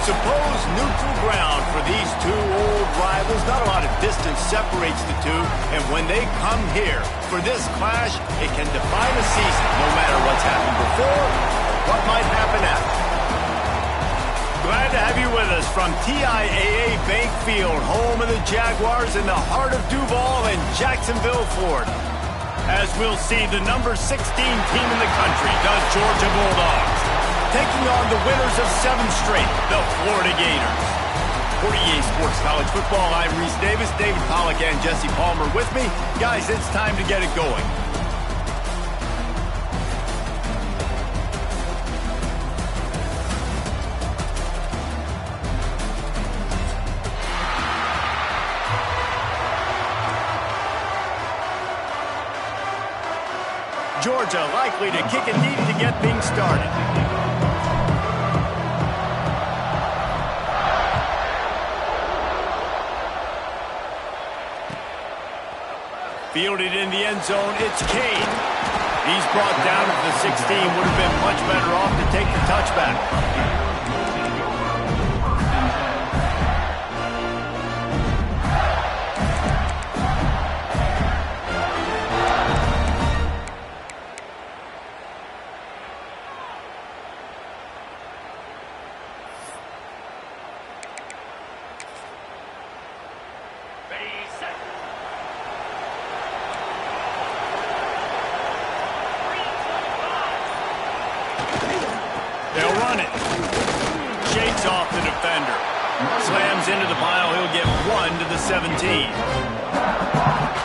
Suppose neutral ground for these two old rivals. Not a lot of distance separates the two, and when they come here for this clash, it can define a season, no matter what's happened before or what might happen after. Glad to have you with us from TIAA Bank Field, home of the Jaguars in the heart of Duval and Jacksonville, Florida. As we'll see, the number 16 team in the country, the Georgia Bulldogs, taking on the winners of 7 straight, the Florida Gators. For EA Sports College Football, I'm Reese Davis, David Pollack, and Jesse Palmer with me. Guys, it's time to get it going. Georgia likely to kick it deep to get things started. Fielded in the end zone, it's Kane. He's brought down at the 16. Would have been much better off to take the touchback. They'll run it. Shakes off the defender. Slams into the pile. He'll get 1 to the 17.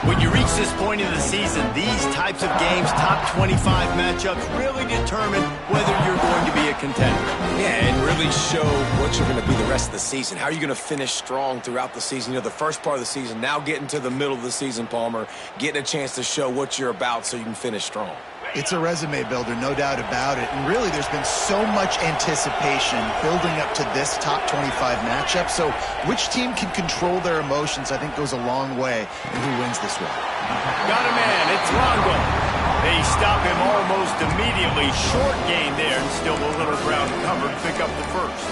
When you reach this point in the season, these types of games, top 25 matchups, really determine whether you're going to be a contender. Yeah, and really show what you're going to be the rest of the season. How are you going to finish strong throughout the season? You know, the first part of the season, now getting to the middle of the season, Palmer, getting a chance to show what you're about so you can finish strong. It's a resume builder, no doubt about it. And really, there's been so much anticipation building up to this top 25 matchup. So which team can control their emotions, I think, goes a long way in who wins this one. Got a man. It's Longo. They stop him almost immediately. Short gain there, and still a little ground covered. Pick up the first.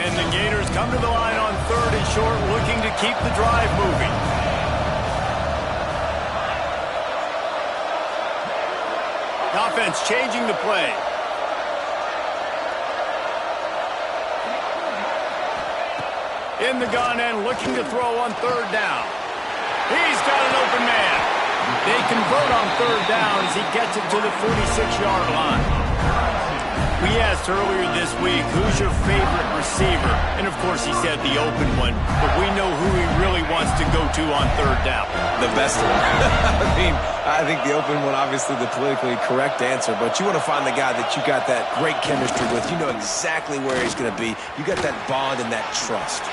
And the Gators come to the line on 3rd and short, looking to keep the drive moving. Offense changing the play. In the gun and looking to throw on 3rd down. He's got an open man. They convert on 3rd down as he gets it to the 46-yard line. We asked earlier this week, who's your favorite receiver? And, of course, he said the open one. But we know who he really wants to go to on 3rd down. The best one. I think the open one, obviously the politically correct answer. But you want to find the guy that you got that great chemistry with. You know exactly where he's going to be. You got that bond and that trust.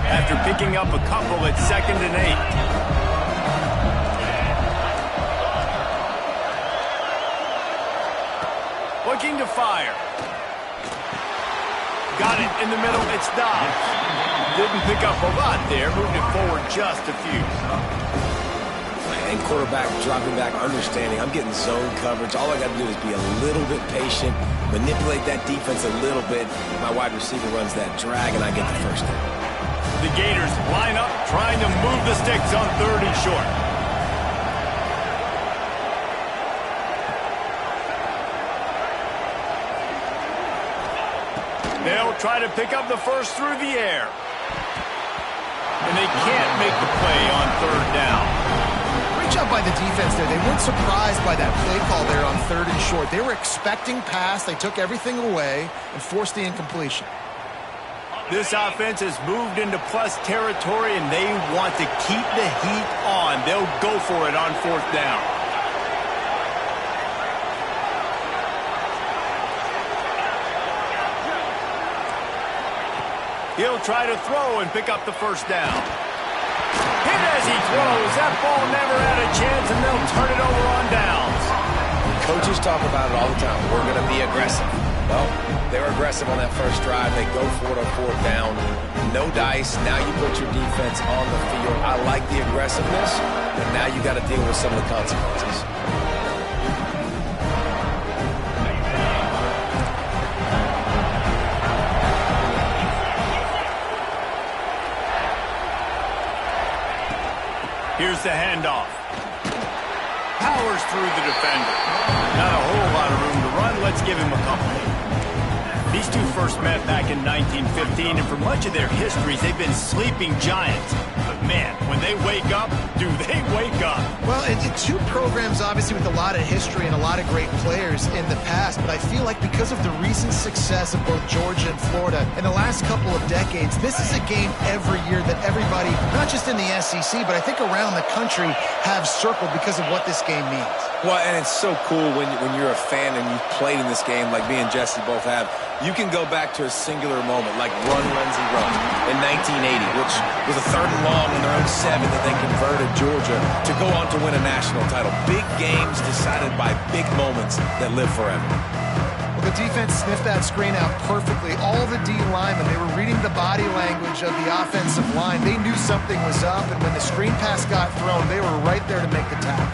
After picking up a couple at 2nd and 8. Looking to fire. Got it in the middle. It's Dobbs. Didn't pick up a lot there. Moved it forward just a few. And quarterback dropping back, understanding I'm getting zone coverage. All I got to do is be a little bit patient, manipulate that defense a little bit. My wide receiver runs that drag, and I get the first down. The Gators line up, trying to move the sticks on 3rd and short. They'll try to pick up the first through the air. And they can't make the play on 3rd down. Great job by the defense there. They weren't surprised by that play call there on 3rd and short. They were expecting pass. They took everything away and forced the incompletion. This offense has moved into plus territory, and they want to keep the heat on. They'll go for it on 4th down. He'll try to throw and pick up the first down. Hit as he throws. That ball never had a chance, and they'll turn it over on downs. Coaches talk about it all the time. We're going to be aggressive. Well, they were aggressive on that first drive. They go for it on fourth down. No dice. Now you put your defense on the field. I like the aggressiveness, but now you got to deal with some of the consequences. Here's the handoff. Powers through the defender. Not a whole lot of room to run. Let's give him a couple. These two first met back in 1915, and for much of their histories, they've been sleeping giants. But man, when they wake up, do they wake up? Well, two programs, obviously, with a lot of history and a lot of great players in the past, but I feel like because of the recent success of both Georgia and Florida in the last couple of decades, this is a game every year that everybody, not just in the SEC, but I think around the country, have circled because of what this game means. Well, and it's so cool when you're a fan and you've played in this game like me and Jesse both have. You can go back to a singular moment like Run, Renzi, Run in 1980, which was a 3rd and long on their own 7 that they converted Georgia to go on to win a national title. Big games decided by big moments that live forever. Well, the defense sniffed that screen out perfectly. All the D linemen, they were reading the body language of the offensive line. They knew something was up, and when the screen pass got thrown, they were right there to make the tackle.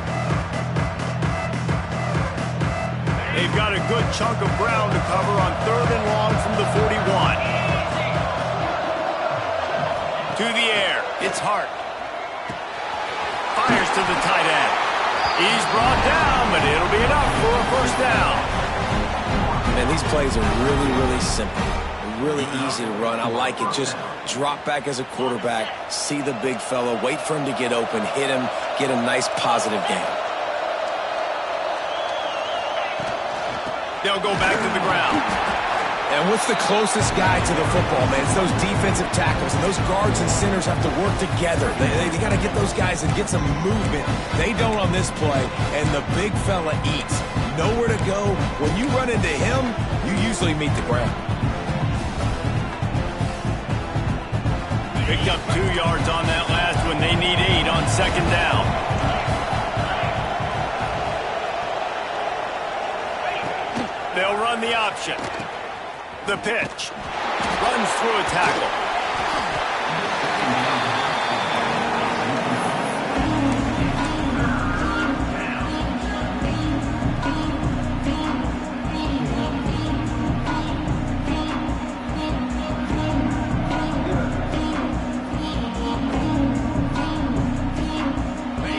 They've got a good chunk of ground to cover on 3rd and long from the 41. To the air. It's Hart. Fires to the tight end. He's brought down, but it'll be enough for a first down. And these plays are really, really simple. Really easy to run. I like it. Just drop back as a quarterback, see the big fella, wait for him to get open, hit him, get a nice positive gain. They'll go back to the ground. And what's the closest guy to the football, man? It's those defensive tackles, and those guards and centers have to work together. They got to get those guys and get some movement. They don't on this play, and the big fella eats. Nowhere to go. When you run into him, you usually meet the ground. Picked up 2 yards on that last one. They need 8 on 2nd down. They'll run the option. The pitch. Runs through a tackle.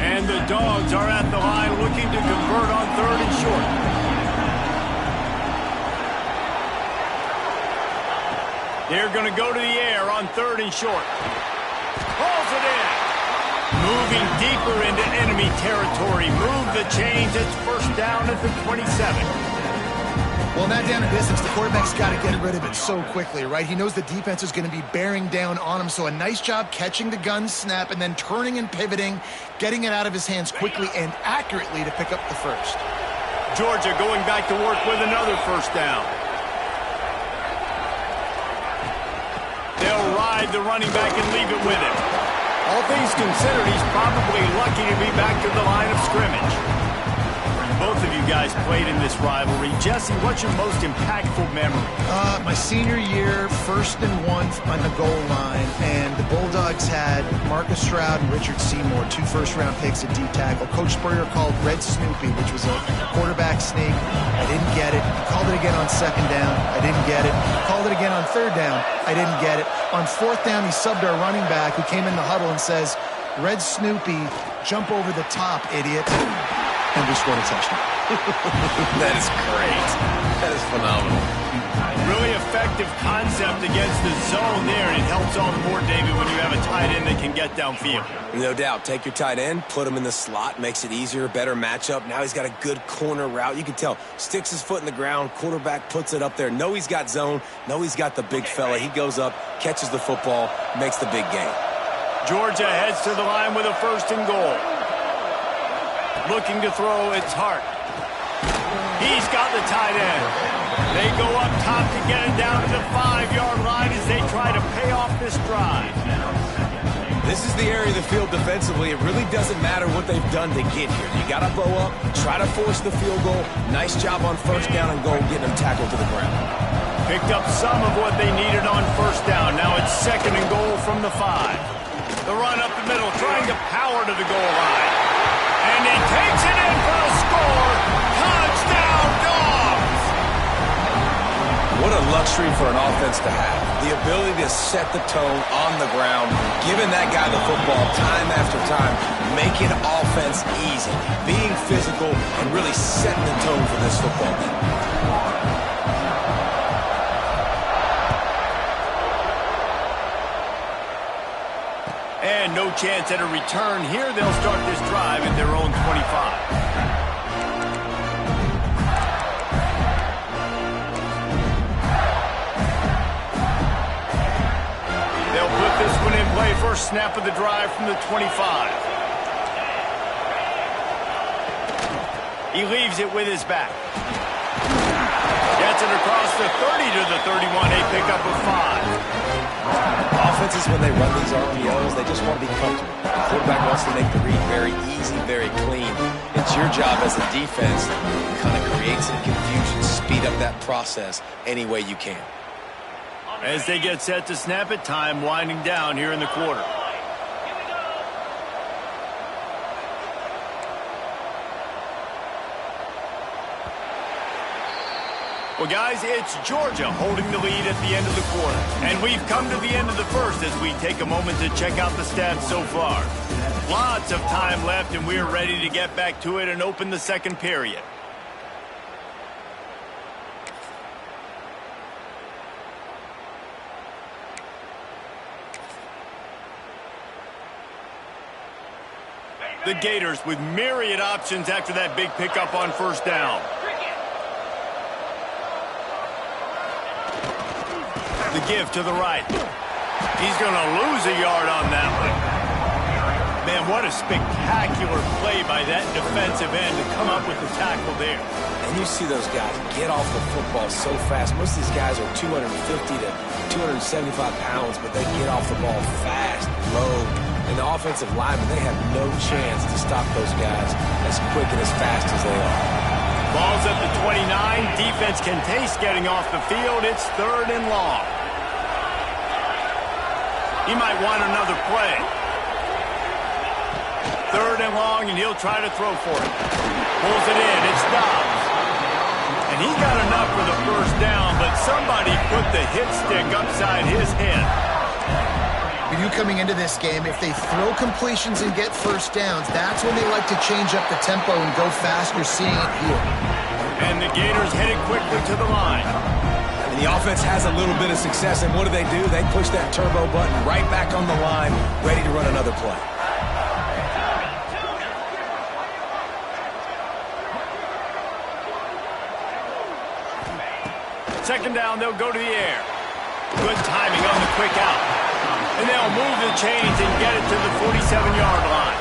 And the Dogs are at the line looking to convert on 3rd and short. They're going to go to the air on 3rd and short. Hauls it in. Moving deeper into enemy territory. Move the chains. It's first down at the 27. Well, not down in distance. The quarterback's got to get rid of it so quickly, right? He knows the defense is going to be bearing down on him, so a nice job catching the gun snap and then turning and pivoting, getting it out of his hands quickly and accurately to pick up the first. Georgia going back to work with another first down. They'll ride the running back and leave it with him. All things considered, he's probably lucky to be back to the line of scrimmage. Both of you guys played in this rivalry. Jesse, what's your most impactful memory? My senior year, 1st and 1 on the goal line, and the Bulldogs had Marcus Stroud and Richard Seymour, 2 first-round picks at D tackle. Coach Spurrier called Red Snoopy, which was a quarterback sneak. I didn't get it. He called it again on 2nd down. I didn't get it. He called it again on 3rd down. I didn't get it. On 4th down, he subbed our running back, who came in the huddle and says, "Red Snoopy, jump over the top, idiot." And we scored a touchdown. That is great. That is phenomenal. Really effective concept against the zone there, and it helps all the more, David, when you have a tight end that can get downfield. No doubt. Take your tight end, put him in the slot, makes it easier, better matchup. Now he's got a good corner route. You can tell, sticks his foot in the ground, quarterback puts it up there. Know he's got zone, know he's got the big fella. He goes up, catches the football, makes the big game. Georgia heads to the line with a 1st and goal. Looking to throw, it's Hart. He's got the tight end. They go up top to get it down to the 5-yard line as they try to pay off this drive. This is the area of the field defensively. It really doesn't matter what they've done to get here. You got to bow up, try to force the field goal. Nice job on first down and goal, getting them tackled to the ground. Picked up some of what they needed on first down. Now it's 2nd and goal from the 5. The run up the middle, trying to power to the goal line. And he takes it in for a score. Touchdown, Dogs! What a luxury for an offense to have. The ability to set the tone on the ground, giving that guy the football time after time, making offense easy, being physical, and really setting the tone for this football team. And no chance at a return here. They'll start this drive at their own 25. This one in play, first snap of the drive from the 25. He leaves it with his back. Gets it across the 30 to the 31, a pickup of 5. Offenses, when they run these RPOs, they just want to be comfortable. The quarterback wants to make the read very easy, very clean. It's your job as a defense to kind of create some confusion, speed up that process any way you can. As they get set to snap it, time winding down here in the quarter. Well, guys, it's Georgia holding the lead at the end of the quarter. And we've come to the end of the first as we take a moment to check out the stats so far. Lots of time left, and we're ready to get back to it and open the second period. The Gators with myriad options after that big pickup on first down. The give to the right. He's going to lose a yard on that one. Man, what a spectacular play by that defensive end to come up with the tackle there. And you see those guys get off the football so fast. Most of these guys are 250 to 275 pounds, but they get off the ball fast, low. And the offensive linemen, they have no chance to stop those guys as quick and as fast as they are. Ball's at the 29. Defense can taste getting off the field. It's 3rd and long. He might want another play. 3rd and long, and he'll try to throw for it. Pulls it in. It's Dobbs. And he got enough for the first down, but somebody put the hit stick upside his head. We knew coming into this game, if they throw completions and get first downs, that's when they like to change up the tempo and go fast. You're seeing it here. And the Gators headed quickly to the line. And the offense has a little bit of success, and what do? They push that turbo button right back on the line, ready to run another play. Second down, they'll go to the air. Good timing on the quick out. And they'll move the chains and get it to the 47-yard line.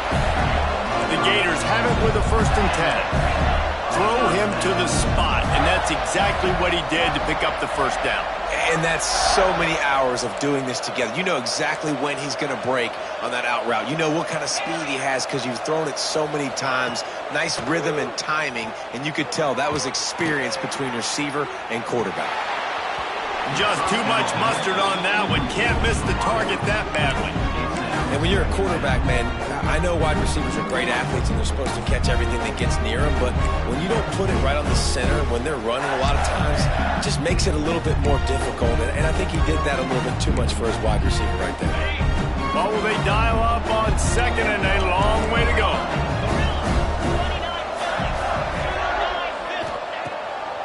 The Gators have it with a 1st and 10. Throw him to the spot, and that's exactly what he did to pick up the first down. And that's so many hours of doing this together. You know exactly when he's going to break on that out route. You know what kind of speed he has because you've thrown it so many times. Nice rhythm and timing, and you could tell that was experience between receiver and quarterback. Just too much mustard on that one. Can't miss the target that badly. And when you're a quarterback, man, I know wide receivers are great athletes and they're supposed to catch everything that gets near them, but when you don't put it right on the center, when they're running a lot of times, it just makes it a little bit more difficult. And I think he did that a little bit too much for his wide receiver right there. Well, will they dial up on 2nd and a long way to go?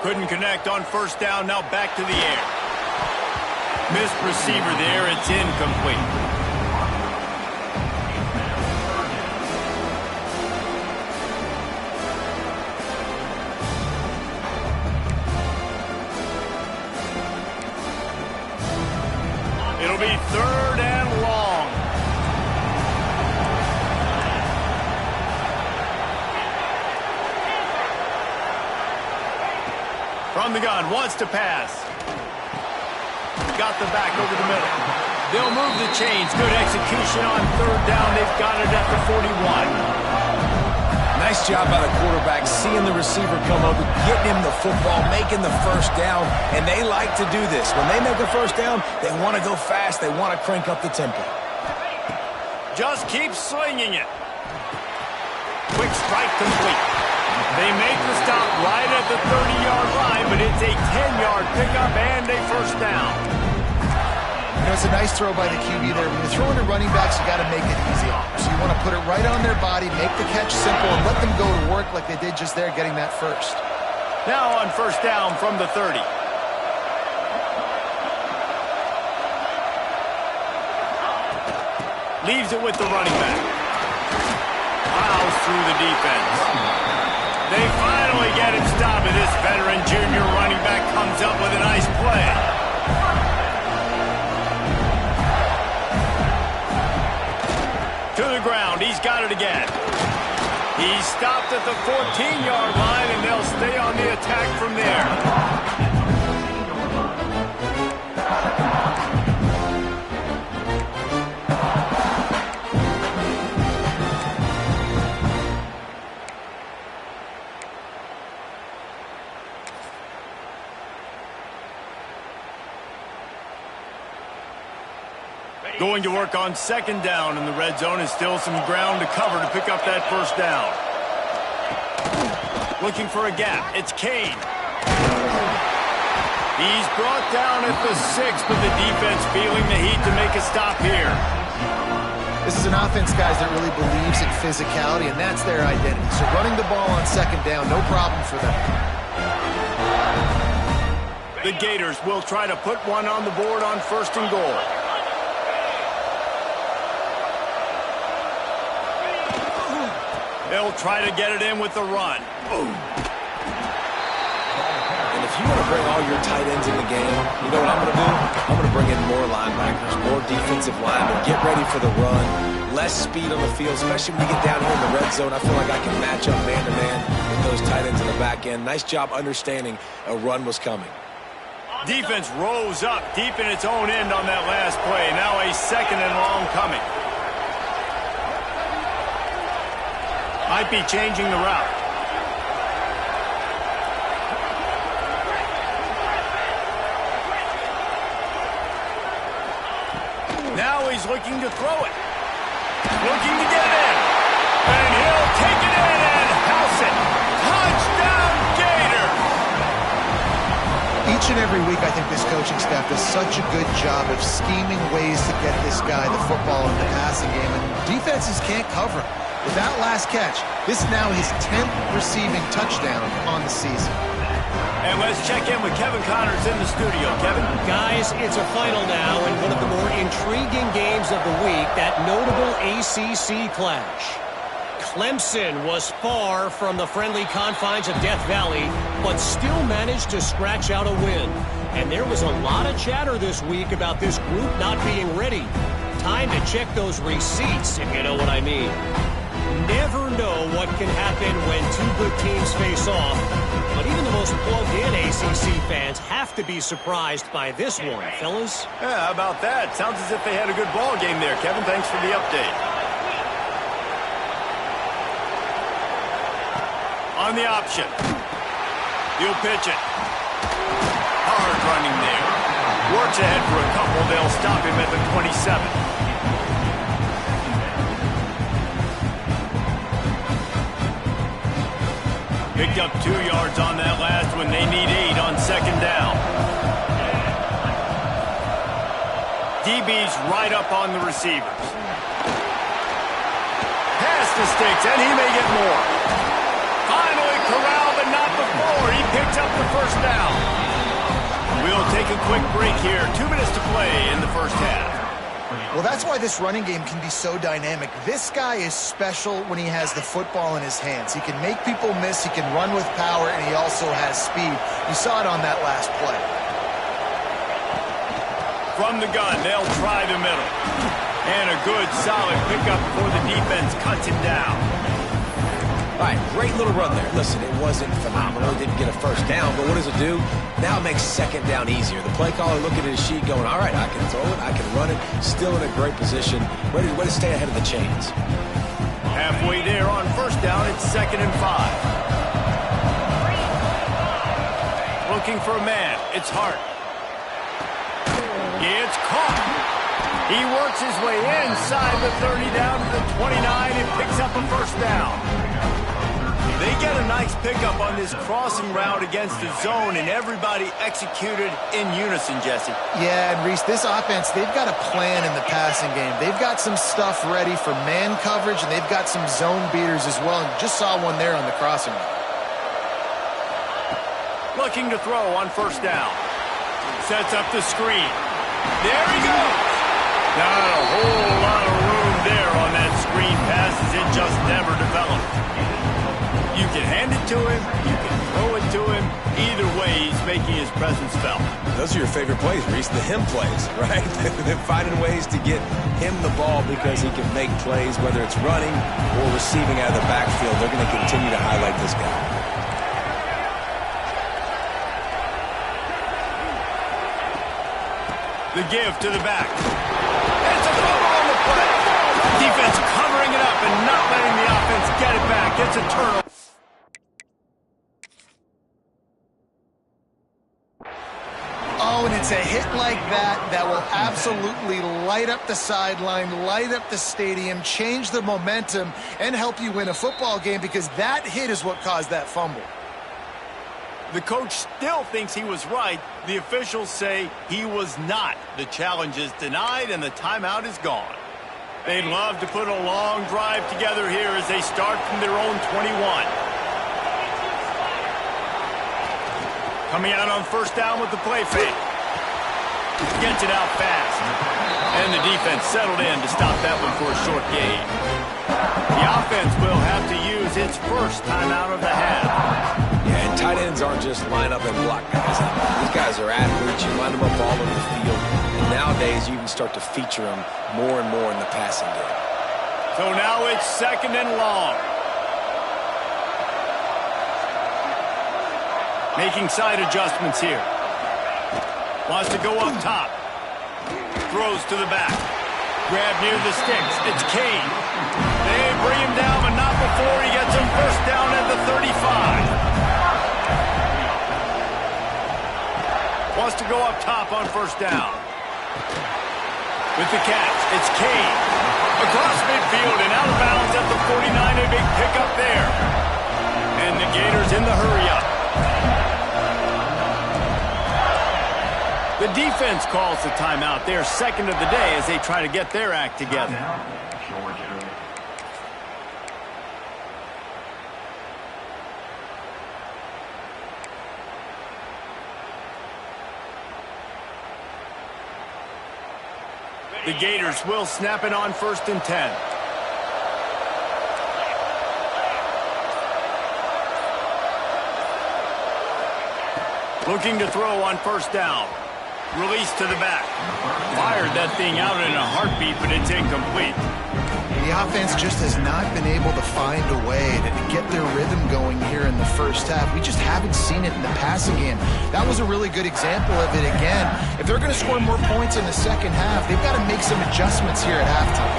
Couldn't connect on first down, now back to the air. Missed receiver there, it's incomplete. It'll be 3rd and long. From the gun, wants to pass. Got the back over the middle. They'll move the chains. Good execution on third down. They've got it at the 41. Nice job by the quarterback, seeing the receiver come over, getting him the football, making the first down, and they like to do this. When they make a first down, they want to go fast. They want to crank up the tempo. Just keep slinging it. Quick strike complete. They make the stop right at the 30-yard line, but it's a 10-yard pickup and a first down. You know, it's a nice throw by the QB there. When you're throwing to running backs, you got to make it easy on them. So you want to put it right on their body, make the catch simple, and let them go to work like they did just there, getting that first. Now on first down from the 30. Leaves it with the running back. Plows through the defense. They finally get him stopped, and this veteran junior running back comes up with a nice play. To the ground, he's got it again. He's stopped at the 14-yard line, and they'll stay on the attack from there. Going to work on second down in the red zone, and still some ground to cover to pick up that first down. Looking for a gap. It's Kane. He's brought down at the 6, but the defense feeling the heat to make a stop here. This is an offense, guys, that really believes in physicality, and that's their identity. So running the ball on second down, no problem for them. The Gators will try to put one on the board on first and goal. They'll try to get it in with the run. And if you want to bring all your tight ends in the game, you know what I'm going to do? I'm going to bring in more linebackers, more defensive linemen, get ready for the run, less speed on the field, especially when you get down here in the red zone. I feel like I can match up man-to-man with those tight ends in the back end. Nice job understanding a run was coming. Defense rose up deep in its own end on that last play. Now a second and long coming. Might be changing the route. Now he's looking to throw it. Looking to get it in. And he'll take it in and house it. Touchdown, Gator! Each and every week, I think this coaching staff does such a good job of scheming ways to get this guy the football in the passing game, and defenses can't cover him. With that last catch, this is now his 10th receiving touchdown on the season. And let's check in with Kevin Connors in the studio. Kevin? Guys, it's a final now in one of the more intriguing games of the week, that notable ACC clash. Clemson was far from the friendly confines of Death Valley, but still managed to scratch out a win. And there was a lot of chatter this week about this group not being ready. Time to check those receipts, if you know what I mean. Never know what can happen when two good teams face off, but even the most plugged-in ACC fans have to be surprised by this one, fellas. Yeah, how about that? Sounds as if they had a good ball game there, Kevin. Thanks for the update. On the option. He'll pitch it. Hard running there. Works ahead for a couple. They'll stop him at the 27. Picked up 2 yards on that last one. They need 8 on second down. DB's right up on the receivers. Pass the sticks, and he may get more. Finally corralled, but not before. He picks up the first down. We'll take a quick break here. 2 minutes to play in the first half. Well, that's why this running game can be so dynamic. This guy is special when he has the football in his hands. He can make people miss, he can run with power, and he also has speed. You saw it on that last play. From the gun, they'll try the middle. And a good, solid pickup before the defense cuts him down. All right, great little run there. Listen, it wasn't phenomenal. It didn't get a first down, but what does it do? Now it makes second down easier. The play caller looking at his sheet going, all right, I can throw it, I can run it, still in a great position, ready to stay ahead of the chains. Halfway there on first down, it's 2nd and 5. Looking for a man, it's Hart. It's caught. He works his way inside the 30 down to the 29 and picks up a first down. They get a nice pickup on this crossing route against the zone, and everybody executed in unison, Jesse. Yeah, and Reese, this offense, they've got a plan in the passing game. They've got some stuff ready for man coverage, and they've got some zone beaters as well. And just saw one there on the crossing route. Looking to throw on first down. Sets up the screen. There he goes. Not a whole lot of room there on that screen pass as it just never developed. You can hand it to him, you can throw it to him. Either way, he's making his presence felt. Those are your favorite plays, Reese, the him plays, right? They're finding ways to get him the ball because he can make plays, whether it's running or receiving out of the backfield. They're going to continue to highlight this guy. The give to the back. It's a fumble on the play. Defense covering it up and not letting the offense get it back. It's a turnover. Oh, and it's a hit like that that will absolutely light up the sideline, light up the stadium, change the momentum, and help you win a football game because that hit is what caused that fumble. The coach still thinks he was right. The officials say he was not. The challenge is denied and the timeout is gone. They'd love to put a long drive together here as they start from their own 21. Coming out on first down with the play fake. Gets it out fast. And the defense settled in to stop that one for a short gain. The offense will have to use its first timeout of the half. Yeah, and tight ends aren't just line up and block guys. These guys are athletes. You line them up all over the field. And nowadays, you can start to feature them more and more in the passing game. So now it's 2nd and long. Making side adjustments here. Wants to go up top. Throws to the back. Grab near the sticks. It's Kane. They bring him down, but not before he gets him first down at the 35. Wants to go up top on first down. With the catch, it's Kane. Across midfield and out of bounds at the 49. A big pickup there. And the Gators in the hurry-up. The defense calls the timeout. They're second of the day as they try to get their act together. The Gators will snap it on 1st and 10. Looking to throw on first down. Release to the back. Fired that thing out in a heartbeat, but it's incomplete. The offense just has not been able to find a way to get their rhythm going here in the first half. We just haven't seen it in the passing game. That was a really good example of it again. If they're going to score more points in the second half, they've got to make some adjustments here at halftime.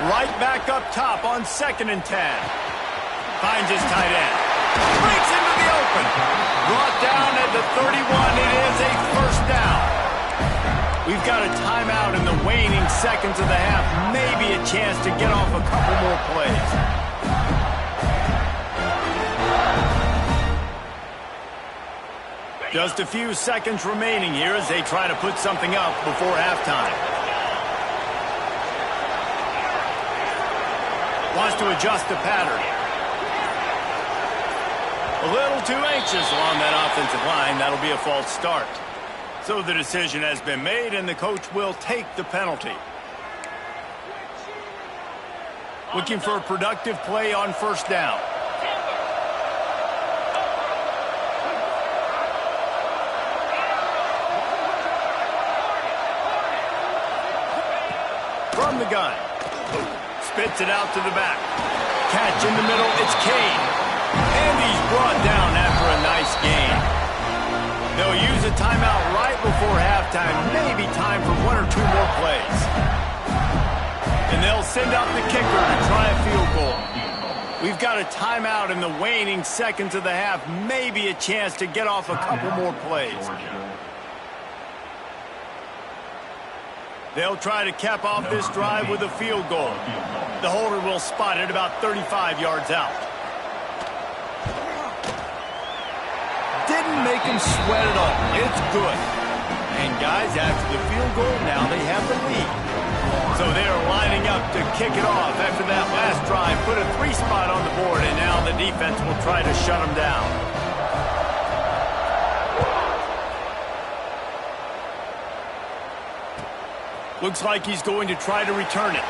Right back up top on 2nd and 10. Finds his tight end. Breaks into the open. Brought down at the 31. It is a first down. We've got a timeout in the waning seconds of the half. Maybe a chance to get off a couple more plays. Just a few seconds remaining here as they try to put something up before halftime. Wants to adjust the pattern. A little too anxious along that offensive line. That'll be a false start. So the decision has been made, and the coach will take the penalty. Looking for a productive play on first down. from the gun. Spits it out to the back. Catch in the middle, it's Kane. And he's brought down after a nice gain. They'll use a timeout right before halftime. Maybe time for one or two more plays. And they'll send out the kicker to try a field goal. We've got a timeout in the waning seconds of the half. Maybe a chance to get off a couple more plays. They'll try to cap off this drive with a field goal. The holder will spot it about 35 yards out. Didn't make him sweat at all. It's good. And guys, after the field goal, now they have the lead. So they're lining up to kick it off after that last drive. Put a 3 spot on the board, and now the defense will try to shut them down. Looks like he's going to try to return it.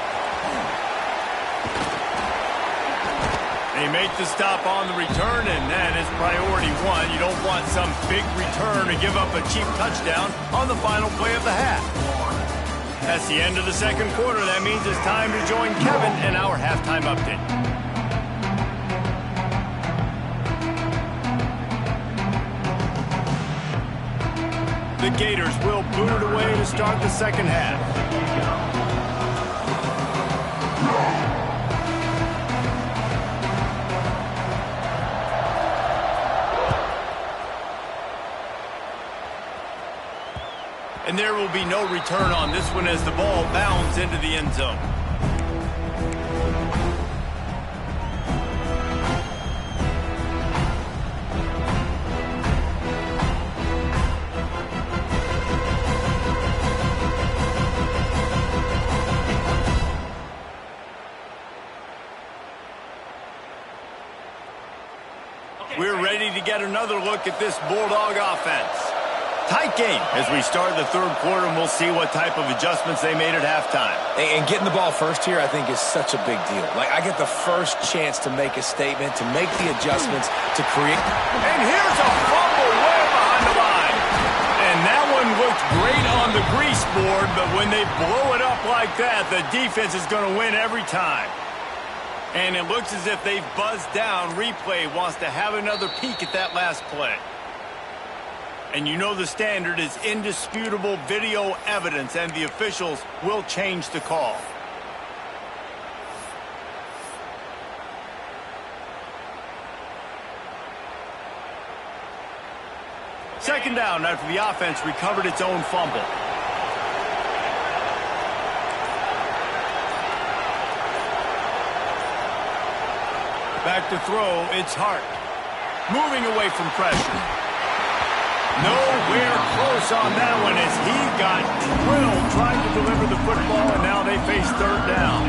They make the stop on the return, and that is priority one. You don't want some big return to give up a cheap touchdown on the final play of the half. That's the end of the second quarter. That means it's time to join Kevin in our halftime update. The Gators will boot it away to start the second half. And there will be no return on this one as the ball bounds into the end zone. We're ready to get another look at this Bulldog offense. Tight game as we start the third quarter, and we'll see what type of adjustments they made at halftime. And getting the ball first here, I think, is such a big deal. Like, I get the first chance to make a statement, to make the adjustments, to create. And here's a fumble way behind the line. And that one looked great on the grease board, but when they blow it up like that, the defense is going to win every time. And it looks as if they've buzzed down. Replay wants to have another peek at that last play. And you know the standard is indisputable video evidence, and the officials will change the call. Second down after the offense recovered its own fumble. Back to throw, it's Hart. Moving away from pressure. Nowhere close on that one as he got drilled trying to deliver the football, and now they face third down.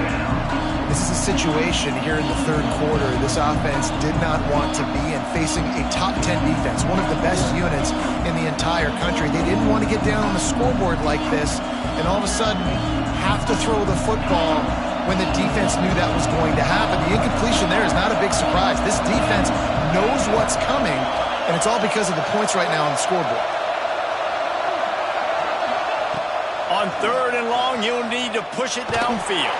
This is a situation here in the third quarter this offense did not want to be in, facing a top 10 defense, one of the best units in the entire country. They didn't want to get down on the scoreboard like this and all of a sudden have to throw the football when the defense knew that was going to happen. The incompletion there is not a big surprise. This defense knows what's coming, and it's all because of the points right now on the scoreboard. On third and long, you'll need to push it downfield.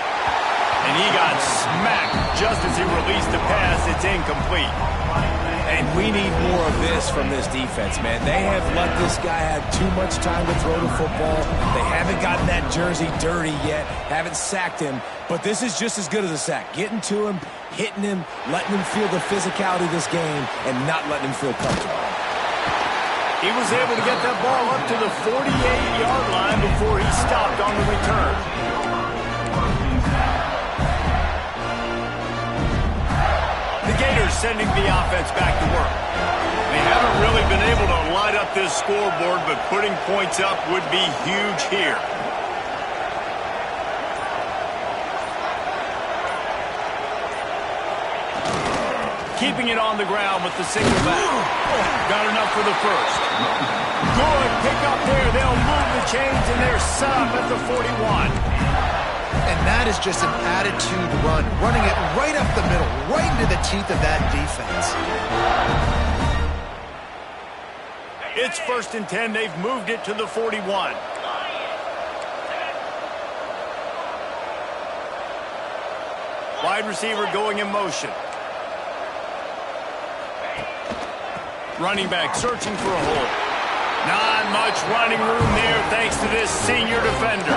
And he got smacked just as he released the pass. It's incomplete. And we need more of this from this defense, man. They have let this guy have too much time to throw the football. They haven't gotten that jersey dirty yet, haven't sacked him. But this is just as good as a sack. Getting to him, hitting him, letting him feel the physicality of this game, and not letting him feel comfortable. He was able to get that ball up to the 48-yard line before he stopped on the return. The Gators sending the offense back to work. They haven't really been able to light up this scoreboard, but putting points up would be huge here. Keeping it on the ground with the single back. Got enough for the first. Good pick up there. They'll move the chains, and they're set up at the 41. And that is just an attitude run, running it right up the middle, right into the teeth of that defense. It's 1st and 10. They've moved it to the 41. Wide receiver going in motion. Running back searching for a hole. Not much running room there thanks to this senior defender.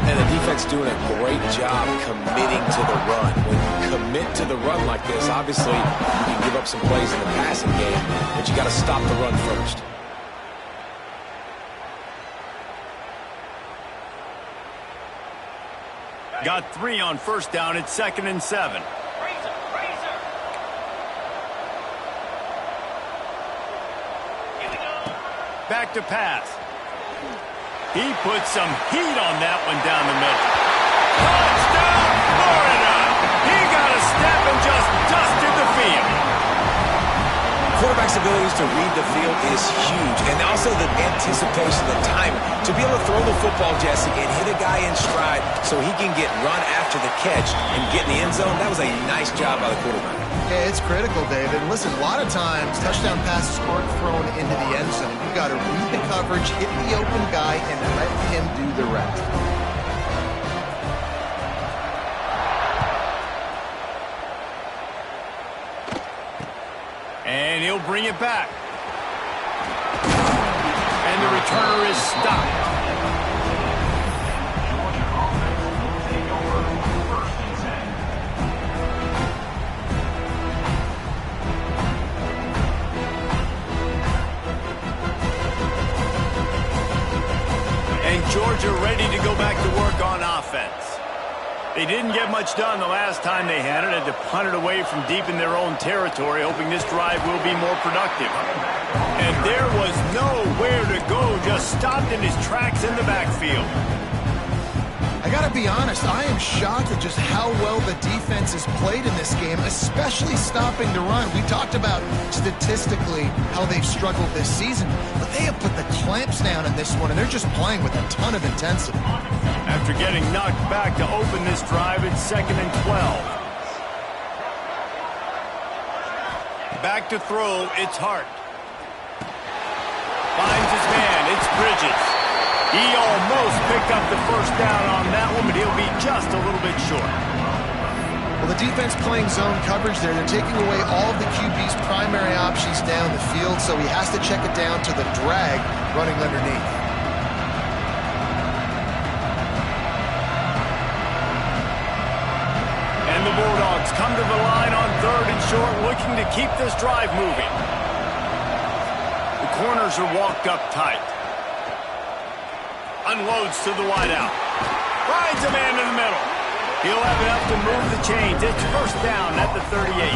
And the defense doing a great job committing to the run. When you commit to the run like this, obviously you can give up some plays in the passing game, but you got to stop the run first. Got 3 on first down. It's 2nd and 7. Back to pass. He put some heat on that one down the middle. Touchdown, Florida! He got a step and just dusted the field. Quarterback's abilities to read the field is huge, and also the anticipation, the timing. To be able to throw the football, Jesse, and hit a guy in stride so he can get run after the catch and get in the end zone, that was a nice job by the quarterback. Yeah, it's critical, David. Listen, a lot of times touchdown passes aren't thrown into the end zone. You've got to read the coverage, hit the open guy, and let him do the rest. And he'll bring it back. And the returner is stopped. Georgia ready to go back to work on offense. They didn't get much done the last time they had it. Had to punt it away from deep in their own territory, hoping this drive will be more productive. And there was nowhere to go, just stopped in his tracks in the backfield. I got to be honest, I am shocked at just how well the defense has played in this game, especially stopping the run. We talked about statistically how they've struggled this season, but they have put the clamps down in this one, and they're just playing with a ton of intensity. After getting knocked back to open this drive, it's 2nd and 12. Back to throw, it's Hart. Finds his man, it's Bridges. He almost picked up the first down on that one, but he'll be just a little bit short. Well, the defense playing zone coverage there. They're taking away all of the QB's primary options down the field, so he has to check it down to the drag running underneath. And the Bulldogs come to the line on 3rd and short, looking to keep this drive moving. The corners are walked up tight. Unloads to the wideout. Finds a man in the middle. He'll have enough to move the chains. It's first down at the 38.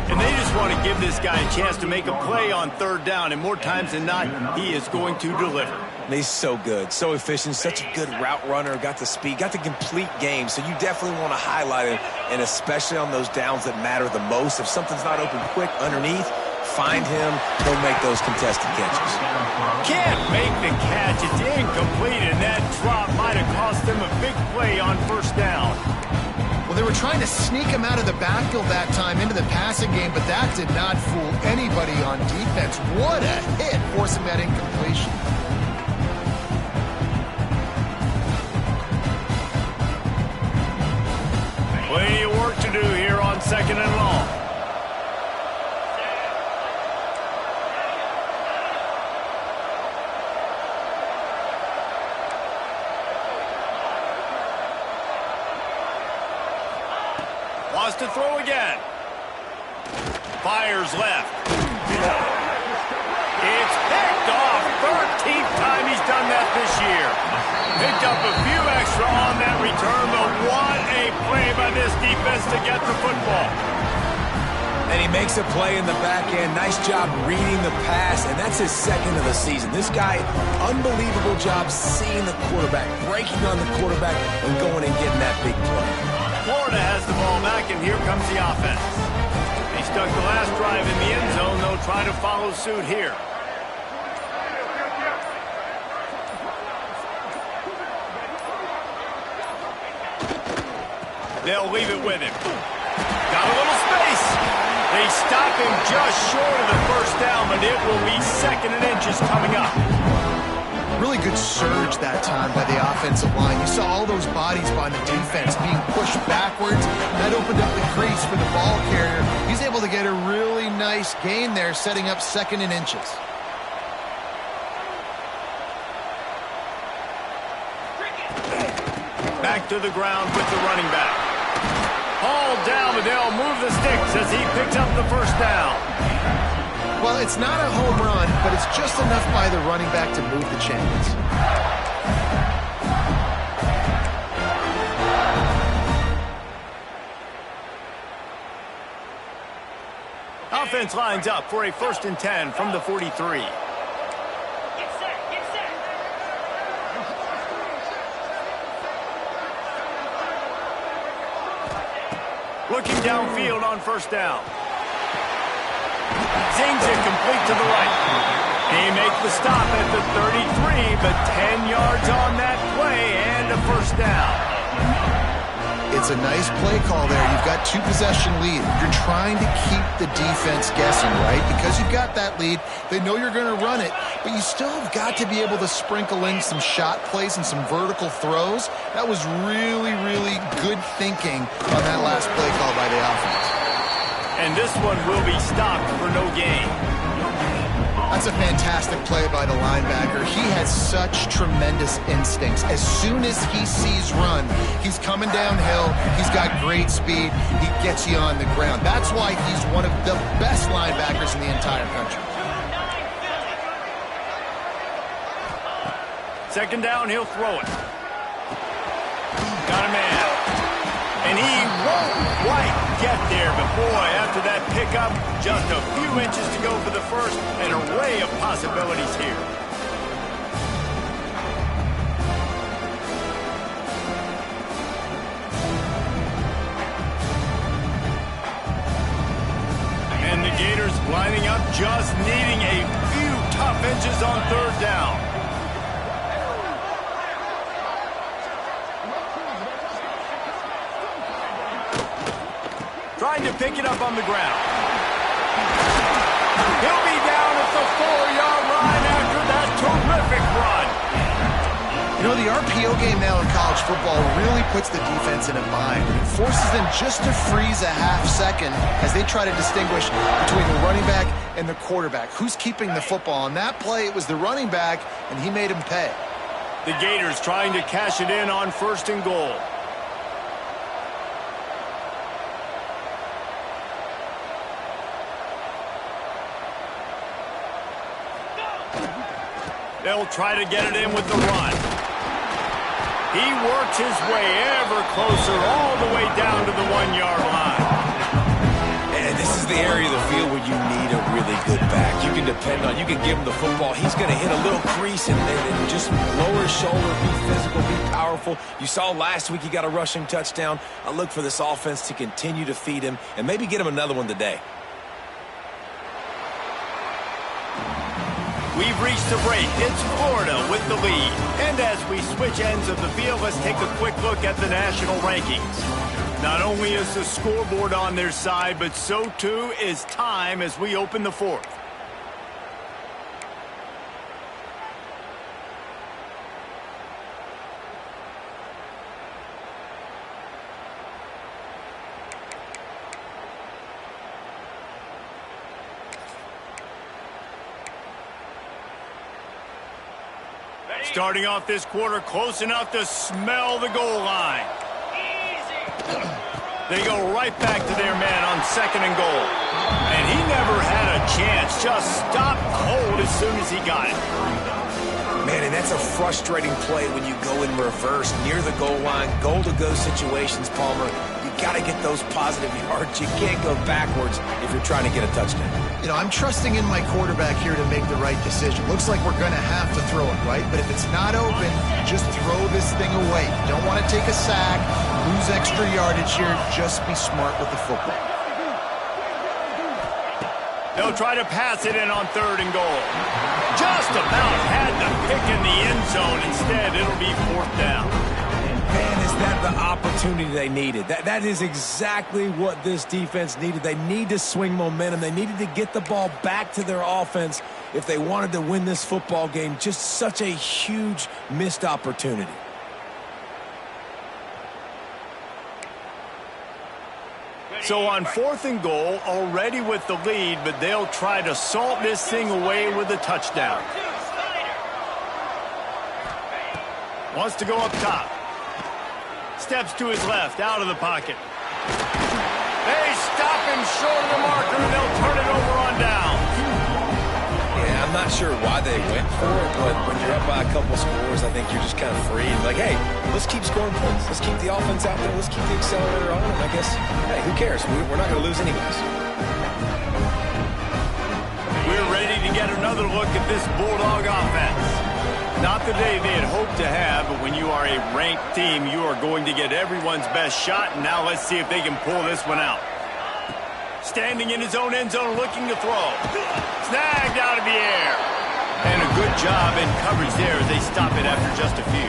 And they just want to give this guy a chance to make a play on 3rd down. And more times than not, he is going to deliver. He's so good, so efficient, such a good route runner, got the speed, got the complete game. So you definitely want to highlight him, and especially on those downs that matter the most. If something's not open quick underneath, find him, he'll make those contested catches. Can't make the catch. It's incomplete, and that drop might have cost them a big play on first down. Well, they were trying to sneak him out of the backfield that time into the passing game, but that did not fool anybody on defense. What a hit, forcing that incompletion. Plenty of work to do here on 2nd and long. Wants to throw again. Fires left. It's picked off. 13th time he's done that this year. Picked up a few extra on that return, but what a play by this defense to get the football. And he makes a play in the back end. Nice job reading the pass, and that's his 2nd of the season. This guy, unbelievable job seeing the quarterback, breaking on the quarterback, and going and getting that big play. Florida has the ball back, and here comes the offense. They stuck the last drive in the end zone. They'll try to follow suit here. They'll leave it with him. Got a little space. They stop him just short of the first down, but it will be 2nd and inches coming up. Really good surge that time by the offensive line. You saw all those bodies by the defense being pushed backwards. That opened up the crease for the ball carrier. He's able to get a really nice gain there, setting up 2nd and inches. Back to the ground with the running back. Hauled down, but they'll move the sticks as he picks up the first down. Well, it's not a home run, but it's just enough by the running back to move the chains. Offense lines up for a 1st and 10 from the 43. Looking downfield on 1st down. Zings it complete to the right. They make the stop at the 33, but 10 yards on that play and a 1st down. It's a nice play call there. You've got 2-possession lead. You're trying to keep the defense guessing, right? Because you've got that lead, they know you're going to run it, but you still have got to be able to sprinkle in some shot plays and some vertical throws. That was really, really good thinking on that last play call by the offense. And this one will be stopped for no gain. That's a fantastic play by the linebacker. He has such tremendous instincts. As soon as he sees run, he's coming downhill. He's got great speed. He gets you on the ground. That's why he's one of the best linebackers in the entire country. 2nd down, he'll throw it. Got a man. And he won't quite get there, but boy, after that pickup, just a few inches to go for the first, an array of possibilities here. And the Gators lining up, just needing a few tough inches on 3rd down. Trying to pick it up on the ground. He'll be down at the 4-yard line after that terrific run. You know, the RPO game now in college football really puts the defense in a bind. It forces them just to freeze a half second as they try to distinguish between the running back and the quarterback. Who's keeping the football? On that play, it was the running back, and he made him pay. The Gators trying to cash it in on 1st and goal. They'll try to get it in with the run. He works his way ever closer all the way down to the 1-yard line. And this is the area of the field where you need a really good back. You can depend on, you can give him the football. He's going to hit a little crease and just lower his shoulder, be physical, be powerful. You saw last week he got a rushing touchdown. I look for this offense to continue to feed him and maybe get him another one today. We've reached the break. It's Florida with the lead. And as we switch ends of the field, let's take a quick look at the national rankings. Not only is the scoreboard on their side, but so too is time as we open the 4th. Starting off this quarter, close enough to smell the goal line. They go right back to their man on 2nd and goal. And he never had a chance, just stopped cold as soon as he got it. Man, and that's a frustrating play when you go in reverse near the goal line, goal-to-go situations, Palmer. You got to get those positive yards. You can't go backwards if you're trying to get a touchdown. You know, I'm trusting in my quarterback here to make the right decision. Looks like we're going to have to throw it, right? But if it's not open, just throw this thing away. You don't want to take a sack, lose extra yardage here. Just be smart with the football. They'll try to pass it in on 3rd and goal. Just about had the pick in the end zone. Instead, it'll be 4th down. Man, is that the opportunity they needed? That is exactly what this defense needed. They need to swing momentum. They needed to get the ball back to their offense if they wanted to win this football game. Just such a huge missed opportunity. So on 4th and goal, already with the lead, but they'll try to salt this thing away with a touchdown. Wants to go up top. Steps to his left, out of the pocket. They stop him short of the marker, and they'll turn it over on down. Yeah, I'm not sure why they went for it, but when you're up by a couple scores, I think you're just kind of free. Like, hey, let's keep scoring points. Let's keep the offense out there. Let's keep the accelerator on. And I guess, hey, who cares? We're not going to lose anyways. We're ready to get another look at this Bulldog offense. Not the day they had hoped to have, but when you are a ranked team, you are going to get everyone's best shot. And now let's see if they can pull this one out. Standing in his own end zone, looking to throw. Snagged out of the air. And a good job in coverage there as they stop it after just a few.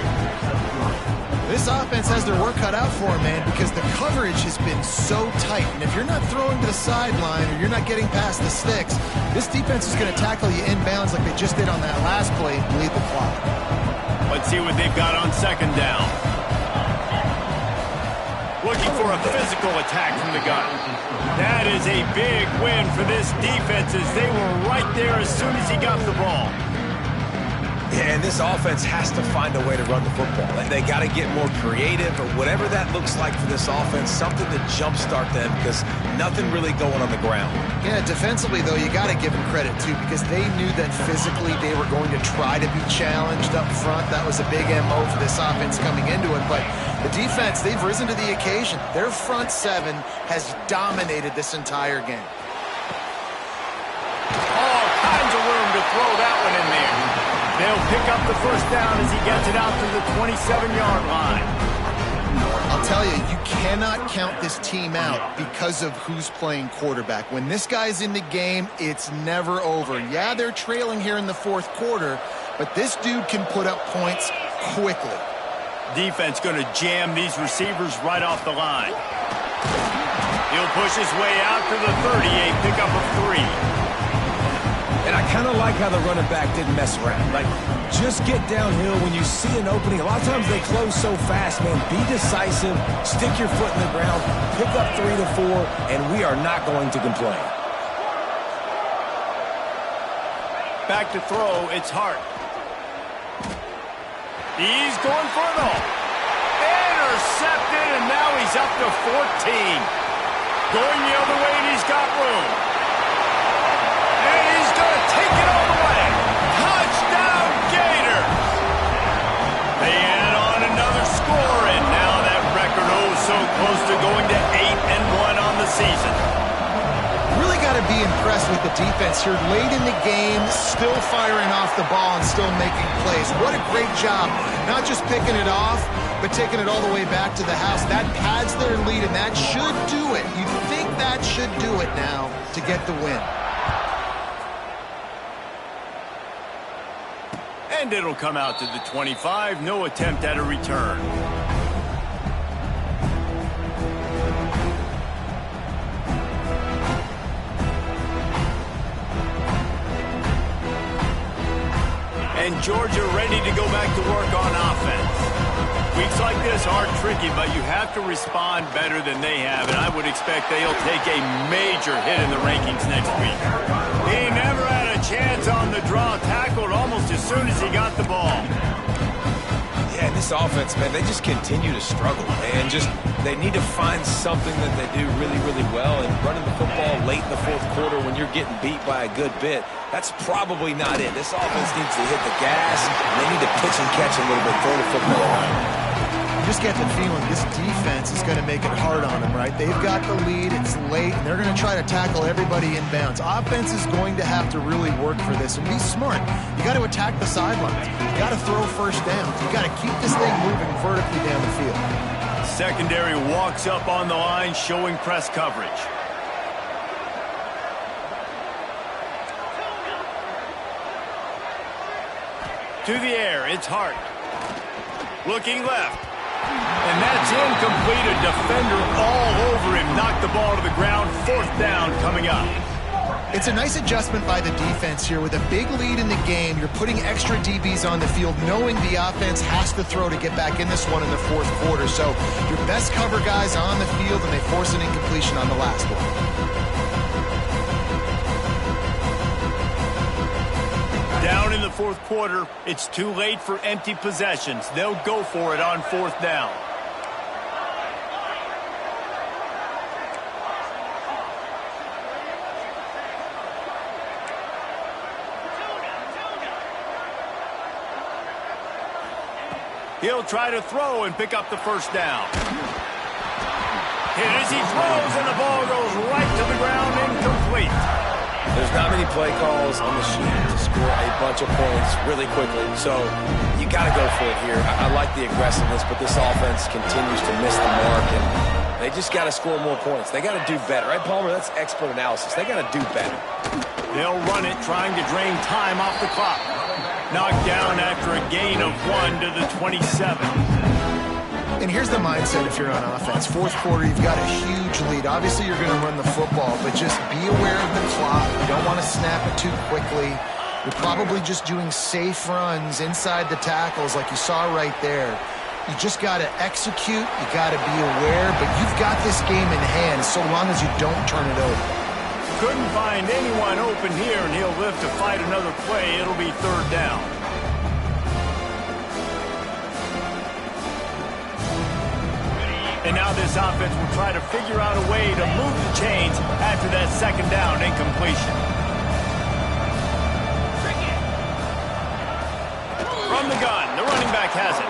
This offense has their work cut out for them, man, because the coverage has been so tight. And if you're not throwing to the sideline or you're not getting past the sticks, this defense is going to tackle you inbounds like they just did on that last play and lead the clock. Let's see what they've got on 2nd down. Looking for a physical attack from the gun. That is a big win for this defense as they were right there as soon as he got the ball. Yeah, and this offense has to find a way to run the football. They got to get more creative or whatever that looks like for this offense, something to jumpstart them because nothing really going on the ground. Yeah, defensively, though, you got to give them credit, too, because they knew that physically they were going to try to be challenged up front. That was a big MO for this offense coming into it. But the defense, they've risen to the occasion. Their front 7 has dominated this entire game. All kinds of room to throw that one in there. They'll pick up the 1st down as he gets it out to the 27-yard line. I'll tell you, you cannot count this team out because of who's playing quarterback. When this guy's in the game, it's never over. Yeah, they're trailing here in the 4th quarter, but this dude can put up points quickly. Defense going to jam these receivers right off the line. He'll push his way out to the 30, a pickup of 3. And I kind of like how the running back didn't mess around. Like, just get downhill when you see an opening. A lot of times they close so fast, man. Be decisive, stick your foot in the ground, pick up 3 to 4, and we are not going to complain. Back to throw, it's Hart. He's going for it all. Intercepted, and now he's up to 14. Going the other way, and he's got room. And he's going to take it all the way. Touchdown, Gator. They add on another score, and now that record so close to going to 8-1 on the season. Really got to be impressed with the defense here. Late in the game, still firing off the ball and still making plays. What a great job. Not just picking it off, but taking it all the way back to the house. That pads their lead, and that should do it. You'd think that should do it now to get the win. And it'll come out to the 25. No attempt at a return. And Georgia ready to go back to work on offense. Weeks like this are tricky, but you have to respond better than they have, and I would expect they'll take a major hit in the rankings next week. He never had a chance on the draw, tackled almost as soon as he got the ball. Yeah, and this offense, man, they just continue to struggle, and they need to find something that they do really, really well, and running the football late in the 4th quarter when you're getting beat by a good bit, that's probably not it. This offense needs to hit the gas, and they need to pitch and catch a little bit, throw the football around. Just get the feeling this defense is going to make it hard on them, right? They've got the lead, it's late, and they're going to try to tackle everybody inbounds. Offense is going to have to really work for this and be smart. You got to attack the sidelines. You got to throw 1st downs. You got to keep this thing moving vertically down the field. Secondary walks up on the line, showing press coverage. To the air, it's Hart. Looking left. And that's incomplete. A defender all over him. Knocked the ball to the ground. 4th down coming up. It's a nice adjustment by the defense here. With a big lead in the game, you're putting extra DBs on the field, knowing the offense has to throw to get back in this one in the fourth quarter. So your best cover guys on the field, and they force an incompletion on the last one. Down in the fourth quarter, it's too late for empty possessions. They'll go for it on fourth down. He'll try to throw and pick up the first down. Here as he throws, and the ball goes right to the ground, incomplete. There's not many play calls on the sheet to score a bunch of points really quickly, so you got to go for it here. I like the aggressiveness, but this offense continues to miss the mark, and they just got to score more points. They got to do better. Right, Palmer? That's expert analysis. They got to do better. They'll run it, trying to drain time off the clock. Knocked down after a gain of 1 to the 27. And here's the mindset if you're on offense. Fourth quarter, you've got a huge lead. Obviously, you're going to run the football, but just be aware of the clock. You don't want to snap it too quickly. You're probably just doing safe runs inside the tackles like you saw right there. You just got to execute. You got to be aware, but you've got this game in hand so long as you don't turn it over. Couldn't find anyone open here, and he'll live to fight another play. It'll be third down. And now this offense will try to figure out a way to move the chains after that second down incompletion. From the gun, the running back has it.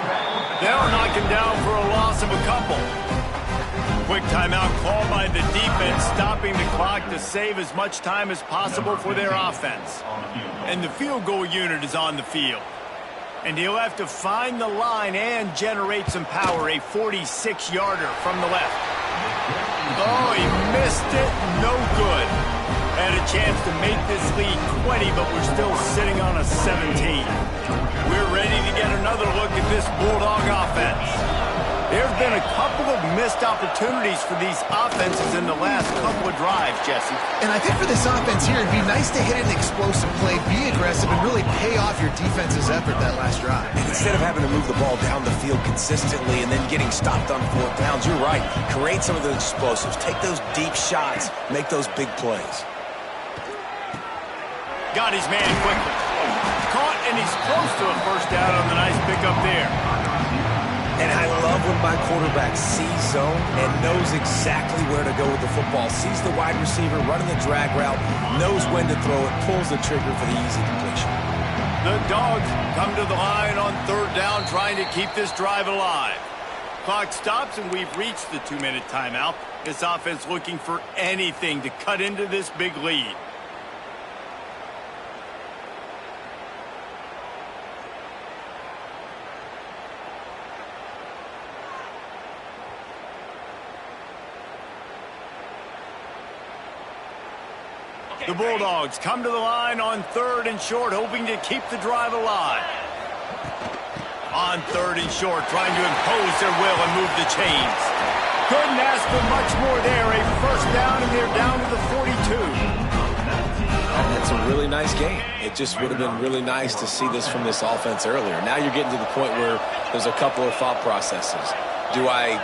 They'll knock him down for a loss of a couple. Quick timeout called by the defense, stopping the clock to save as much time as possible for their offense. And the field goal unit is on the field. And he'll have to find the line and generate some power, a 46-yarder from the left. Oh, he missed it. No good. Had a chance to make this lead 20, but we're still sitting on a 17. We're ready to get another look at this Bulldog offense. There have been a couple of missed opportunities for these offenses in the last couple of drives, Jesse. And I think for this offense here, it'd be nice to hit an explosive play, be aggressive, and really pay off your defense's effort that last drive. And instead of having to move the ball down the field consistently and then getting stopped on fourth downs, you're right. Create some of those explosives. Take those deep shots. Make those big plays. Got his man quickly. Caught, and he's close to a first down on the nice pickup there. And I love when my quarterback sees zone and knows exactly where to go with the football. Sees the wide receiver running the drag route, knows when to throw it, pulls the trigger for the easy completion. The Dogs come to the line on third down, trying to keep this drive alive. Clock stops, and we've reached the 2-minute timeout. This offense looking for anything to cut into this big lead. The Bulldogs come to the line on third and short, hoping to keep the drive alive. On third and short, trying to impose their will and move the chains. Couldn't ask for much more there. A first down, and they're down to the 42. That's a really nice game. It just would have been really nice to see this from this offense earlier. Now you're getting to the point where there's a couple of thought processes. Do I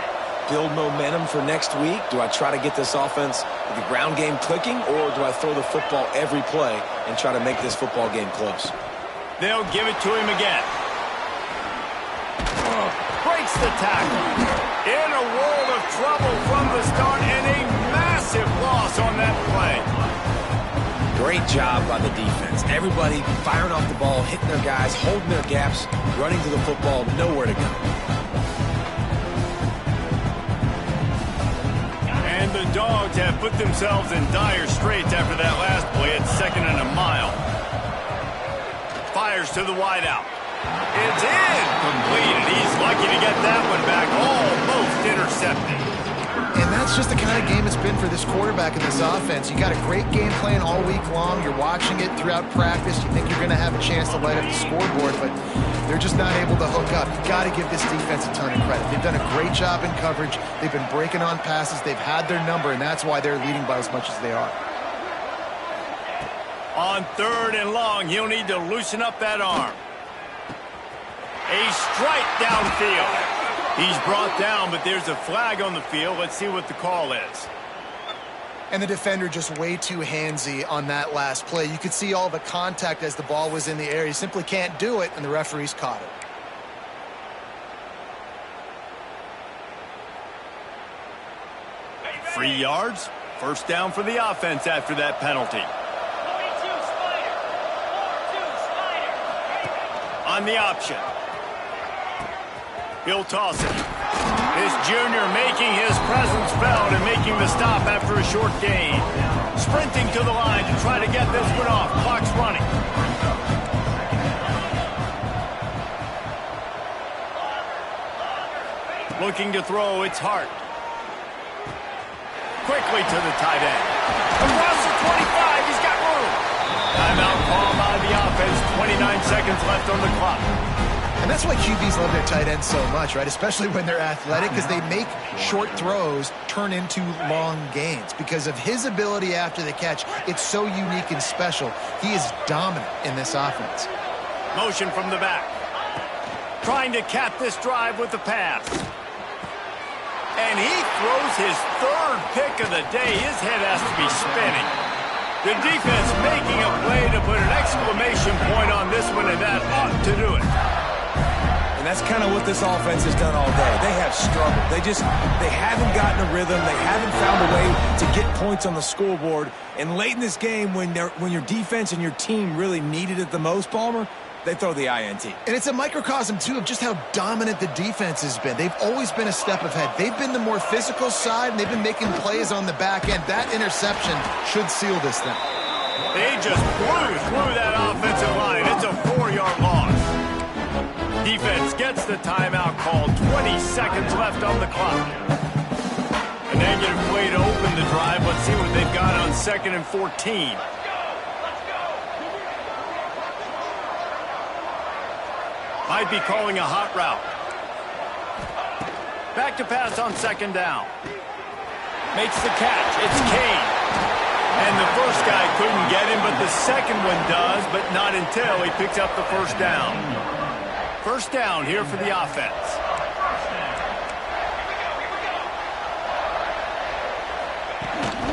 build momentum for next week? Do I try to get this offense, the ground game clicking, or do I throw the football every play and try to make this football game close? They'll give it to him again. Breaks the tackle. In a world of trouble from the start, and a massive loss on that play. Great job by the defense. Everybody firing off the ball, hitting their guys, holding their gaps, running to the football, nowhere to go. And the Dogs have put themselves in dire straits after that last play at 2nd and a mile. Fires to the wideout. It's incomplete, and he's lucky to get that one back, almost intercepted. And that's just the kind of game it's been for this quarterback in this offense. You got a great game plan all week long. You're watching it throughout practice. You think you're going to have a chance to light up the scoreboard, but they're just not able to hook up. You've got to give this defense a ton of credit. They've done a great job in coverage. They've been breaking on passes. They've had their number, and that's why they're leading by as much as they are. On 3rd and long, he'll need to loosen up that arm. A strike downfield. He's brought down, but there's a flag on the field. Let's see what the call is. And the defender just way too handsy on that last play. You could see all the contact as the ball was in the air. He simply can't do it, and the referee's caught it. Free yards. First down for the offense after that penalty. On the option. He'll toss it. This junior making his presence felt and making the stop after a short gain. Sprinting to the line to try to get this one off. Clock's running. Looking to throw, it's Hart. Quickly to the tight end. Across the 25, he's got room. Timeout called by the offense. 29 seconds left on the clock. And that's why QBs love their tight ends so much, right? Especially when they're athletic, because they make short throws turn into long gains. Because of his ability after the catch, it's so unique and special. He is dominant in this offense. Motion from the back. Trying to cap this drive with the pass. And he throws his 3rd pick of the day. His head has to be spinning. The defense making a play to put an exclamation point on this one, and that ought to do it. And that's kind of what this offense has done all day. They have struggled. They haven't gotten a rhythm. They haven't found a way to get points on the scoreboard. And late in this game, when your defense and your team really needed it the most, Palmer, they throw the INT. And it's a microcosm, too, of just how dominant the defense has been. They've always been a step ahead. They've been the more physical side, and they've been making plays on the back end. That interception should seal this thing. They just blew through that offensive line. It's a 4-yard loss. Defense gets the timeout called. 20 seconds left on the clock. A negative play to open the drive. Let's see what they've got on 2nd and 14. Might be calling a hot route. Back to pass on 2nd down. Makes the catch. It's Kane. And the first guy couldn't get him, but the second one does, but not until he picks up the first down. First down here for the offense.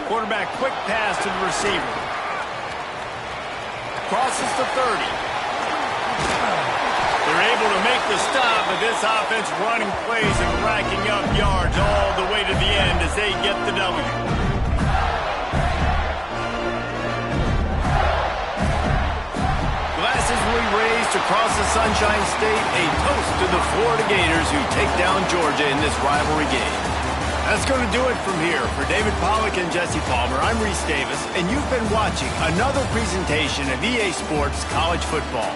Quarterback quick pass to the receiver. Crosses the 30. They're able to make the stop, but this offense running plays and racking up yards all the way to the end as they get the W. Glasses will be raised across the Sunshine State, a toast to the Florida Gators who take down Georgia in this rivalry game. That's going to do it from here. For David Pollack and Jesse Palmer, I'm Reese Davis, and you've been watching another presentation of EA Sports College Football.